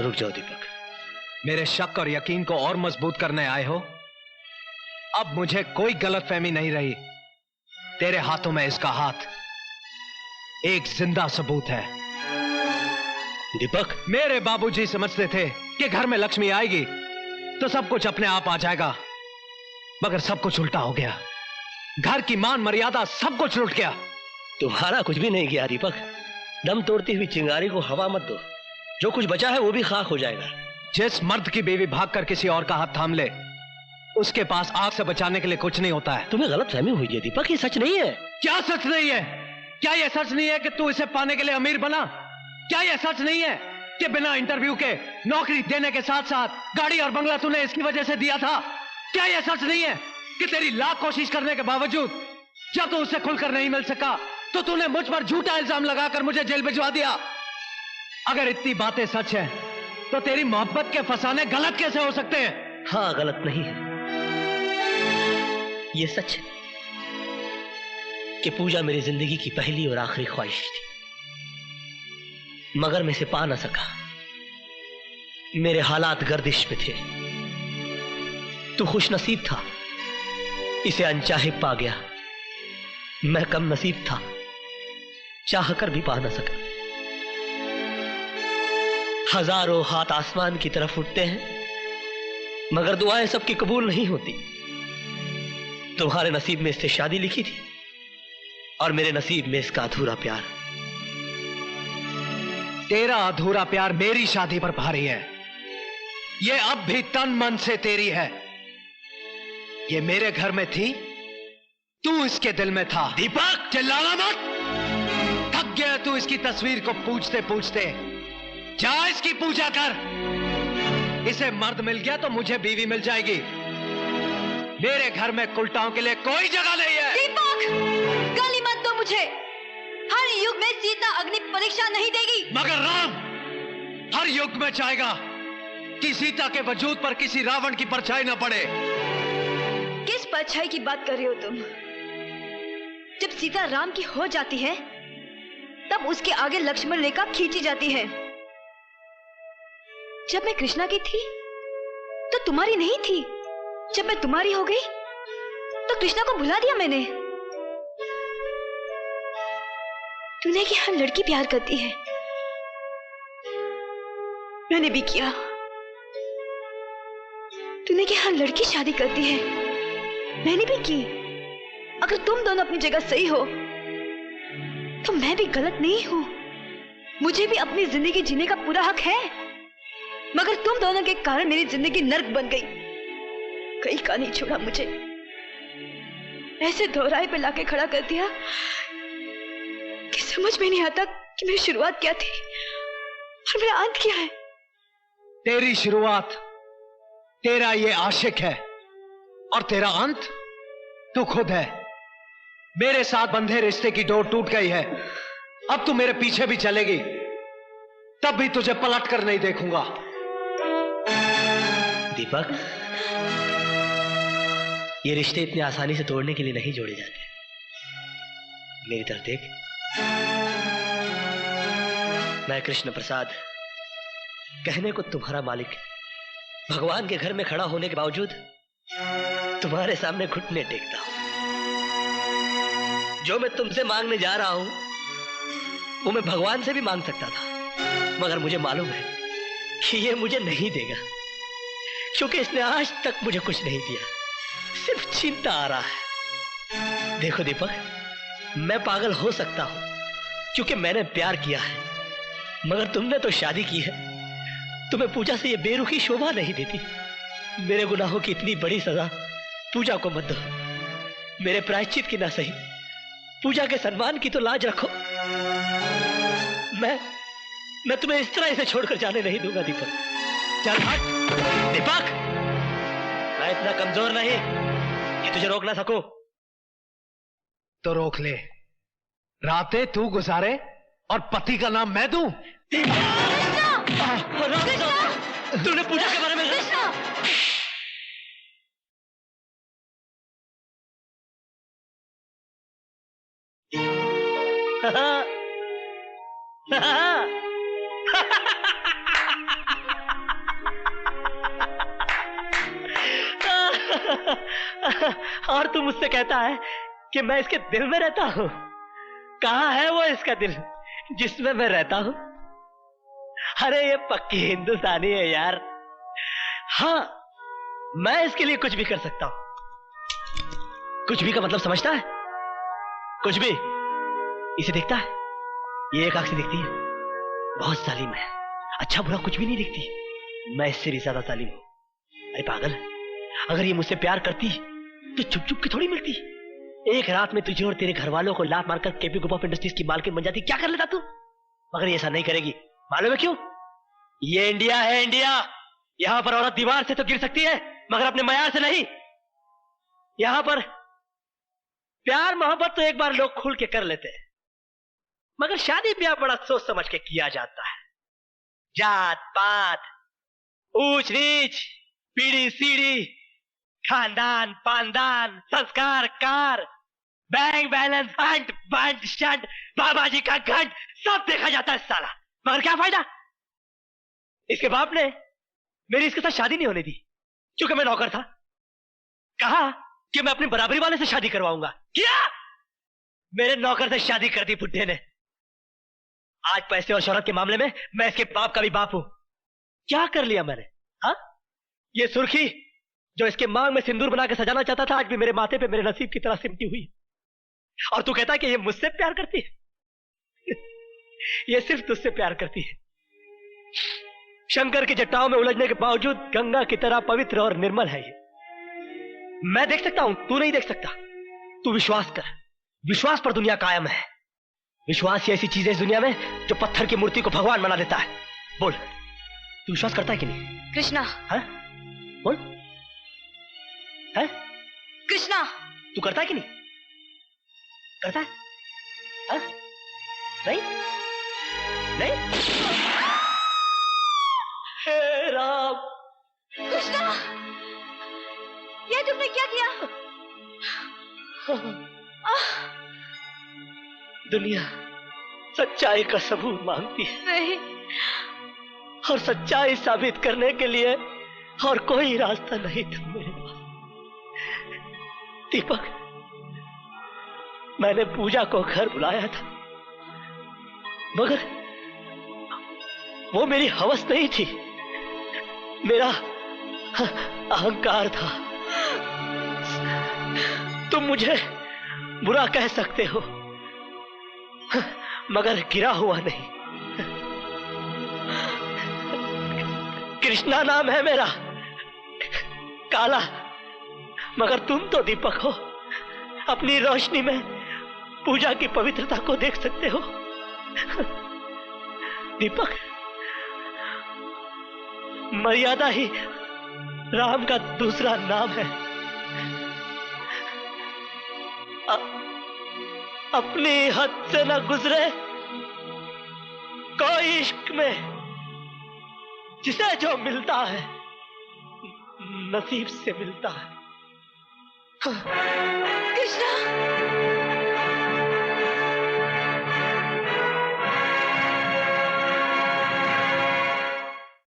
रुक जाओ दीपक। मेरे शक और यकीन को और मजबूत करने आए हो? अब मुझे कोई गलतफहमी नहीं रही। तेरे हाथों में इसका हाथ एक जिंदा सबूत है। दीपक, मेरे बाबूजी समझते थे कि घर में लक्ष्मी आएगी तो सब कुछ अपने आप आ जाएगा, मगर सब कुछ उल्टा हो गया। घर की मान मर्यादा सब कुछ लुट गया। तुम्हारा कुछ भी नहीं गया दीपक। दम तोड़ती हुई चिंगारी को हवा मत दो, जो कुछ बचा है वो भी खाक हो जाएगा। जिस मर्द की बीवी भागकर किसी और का हाथ थाम ले, उसके पास आग से बचाने के लिए कुछ नहीं होता है। तुम्हें गलतफहमी हुई है दीपक, ये सच नहीं है। क्या सच नहीं है? क्या यह सच नहीं है कि तू इसे पाने के लिए अमीर बना? क्या यह सच नहीं है कि बिना इंटरव्यू के नौकरी देने के साथ साथ गाड़ी और बंगला तूने इसकी वजह से दिया था? क्या यह सच नहीं है कि तेरी लाख कोशिश करने के बावजूद जब तू उससे खुलकर नहीं मिल सका तो तूने मुझ पर झूठा इल्जाम लगाकर मुझे जेल भिजवा दिया? अगर इतनी बातें सच है तो तेरी मोहब्बत के फसाने गलत कैसे हो सकते हैं? हाँ, गलत नहीं है। ये सच है कि पूजा मेरी जिंदगी की पहली और आखिरी ख्वाहिश थी, मगर मैं इसे पा ना सका। मेरे हालात गर्दिश में थे। तू खुशनसीब था, इसे अनचाहे पा गया। मैं कम नसीब था, चाह कर भी पा ना सका। हजारों हाथ आसमान की तरफ उठते हैं, मगर दुआएं सबकी कबूल नहीं होती। तुम्हारे नसीब में इससे शादी लिखी थी और मेरे नसीब में इसका अधूरा प्यार। तेरा अधूरा प्यार मेरी शादी पर भारी है। ये अब भी तन मन से तेरी है। ये मेरे घर में थी, तू इसके दिल में था। दीपक, चिल्लाना मत। थक गया तू इसकी तस्वीर को पूछते पूछते। जा इसकी पूजा कर। इसे मर्द मिल गया तो मुझे बीवी मिल जाएगी। मेरे घर में कुलटाओं के लिए कोई जगह नहीं है। दीपक, गाली मत दो मुझे। हर युग में सीता अग्नि परीक्षा नहीं देगी, मगर राम हर युग में चाहेगा कि सीता के वजूद पर किसी रावण की परछाई न पड़े। किस परछाई की बात कर रहे हो तुम? जब सीता राम की हो जाती है तब उसके आगे लक्ष्मण रेखा खींची जाती है। जब मैं कृष्णा की थी तो तुम्हारी नहीं थी। जब मैं तुम्हारी हो गई तो कृष्णा को भुला दिया मैंने। तूने कि हर लड़की प्यार करती है, मैंने भी किया। तूने कि हर लड़की शादी करती है, मैंने भी की। अगर तुम दोनों अपनी जगह सही हो तो मैं भी गलत नहीं हूं। मुझे भी अपनी जिंदगी जीने का पूरा हक है, मगर तुम दोनों के कारण मेरी जिंदगी नर्क बन गई। कहीं का नहीं छोड़ा मुझे, ऐसे दोहराए पे लाके खड़ा कर दिया कि समझ में नहीं आता कि मेरी शुरुआत क्या थी और मेरा अंत क्या है। तेरी शुरुआत तेरा ये आशिक है और तेरा अंत तू खुद है। मेरे साथ बंधे रिश्ते की डोर टूट गई है। अब तू मेरे पीछे भी चलेगी तब भी तुझे पलट कर नहीं देखूंगा। दीपक, ये रिश्ते इतने आसानी से तोड़ने के लिए नहीं जोड़े जाते। मेरी तरफ देख। मैं कृष्ण प्रसाद, कहने को तुम्हारा मालिक, भगवान के घर में खड़ा होने के बावजूद तुम्हारे सामने घुटने टेकता हूं। जो मैं तुमसे मांगने जा रहा हूं वो मैं भगवान से भी मांग सकता था, मगर मुझे मालूम है कि ये मुझे नहीं देगा, क्योंकि इसने आज तक मुझे कुछ नहीं दिया, सिर्फ छीनता आ रहा है। देखो दीपक, मैं पागल हो सकता हूं क्योंकि मैंने प्यार किया है, मगर तुमने तो शादी की है। तुम्हें पूजा से ये बेरुखी शोभा नहीं देती। मेरे गुनाहों की इतनी बड़ी सजा पूजा को मत दो। मेरे प्रायश्चित की ना सही, पूजा के सम्मान की तो लाज रखो। मैं तुम्हें इस तरह इसे छोड़कर जाने नहीं दूंगा दीपक। चल हट। दीपक, मैं इतना कमजोर नहीं कि तुझे रोक ना सकूं। तो रोक ले। रातें तू गुजारे और पति का नाम मैं दूं? तूने पूजा के बारे में और तू मुझसे कहता है कि मैं इसके दिल में रहता हूं। कहां है वो इसका दिल जिसमें मैं रहता हूं? अरे ये पक्की हिंदुस्तानी है यार। हाँ, मैं इसके लिए कुछ भी कर सकता हूं। कुछ भी का मतलब समझता है? कुछ भी। इसे देखता है, ये एक आंख से देखती है, बहुत जालिम है, अच्छा बुरा कुछ भी नहीं देखती। मैं इससे भी ज्यादा जालिम हूं। अरे पागल, अगर ये मुझसे प्यार करती तो चुप चुप के थोड़ी मिलती। एक रात में तुझे और तेरे घर वालों को लात मारकर केपी ग्रुप ऑफ इंडस्ट्रीज की मालकिन बन जाती। क्या कर लेता तू? मगर ये ऐसा नहीं करेगी। मालूम है क्यों? ये इंडिया है, इंडिया। यहां पर औरत दीवार से तो गिर सकती है मगर अपने मयार से नहीं। यहां पर प्यार मोहब्बत तो एक बार लोग खुल के कर लेते हैं, मगर शादी ब्याह बड़ा सोच समझ के किया जाता है। जात पात, ऊंच नीच, पीढ़ी सीढ़ी, खानदान पानदान, संस्कार कार, बैंक बैलेंस, हंट बंट शंट, बाबा जी का घंट, सब देखा जाता है साला। मगर क्या फायदा? इसके बाप ने मेरी इसके साथ शादी नहीं होने दी क्योंकि मैं नौकर था। कहा कि मैं अपनी बराबरी वाले से शादी करवाऊंगा। किया, मेरे नौकर से शादी कर दी बुड्ढे ने। आज पैसे और शोहरत के मामले में मैं इसके बाप का भी बाप हूं। क्या कर लिया मैंने? हाँ, ये सुर्खी जो इसके मांग में सिंदूर बना के सजाना चाहता था, आज भी मेरे माथे पे मेरे नसीब की तरह सिमटी हुई। और तू कहता है कि ये मुझसे प्यार करती है? ये सिर्फ तुझसे प्यार करती है। शंकर की जटाओं में उलझने के बावजूद गंगा की तरह पवित्र और निर्मल है ये। मैं देख सकता हूं, तू नहीं देख सकता। तू विश्वास कर, विश्वास पर दुनिया कायम है। विश्वास ही ऐसी चीज है इस दुनिया में जो पत्थर की मूर्ति को भगवान बना देता है। बोल, तू विश्वास करता है कि नहीं? कृष्णा। है? बोल, है? कृष्णा, तू करता है कि नहीं? करता है? है? नहीं? नहीं? हे राम! कृष्णा, ये तुमने क्या किया? दुनिया सच्चाई का सबूत मांगती है। नहीं। और सच्चाई साबित करने के लिए और कोई रास्ता नहीं था मेरे पास। दीपक, मैंने पूजा को घर बुलाया था, मगर वो मेरी हवस नहीं थी, मेरा अहंकार था। तुम मुझे बुरा कह सकते हो, मगर गिरा हुआ नहीं। कृष्णा नाम है मेरा, काला, मगर तुम तो दीपक हो। अपनी रोशनी में पूजा की पवित्रता को देख सकते हो। दीपक, मर्यादा ही राम का दूसरा नाम है। अपनी हद से न गुजरे कोई इश्क में, जिसे जो मिलता है नसीब से मिलता है।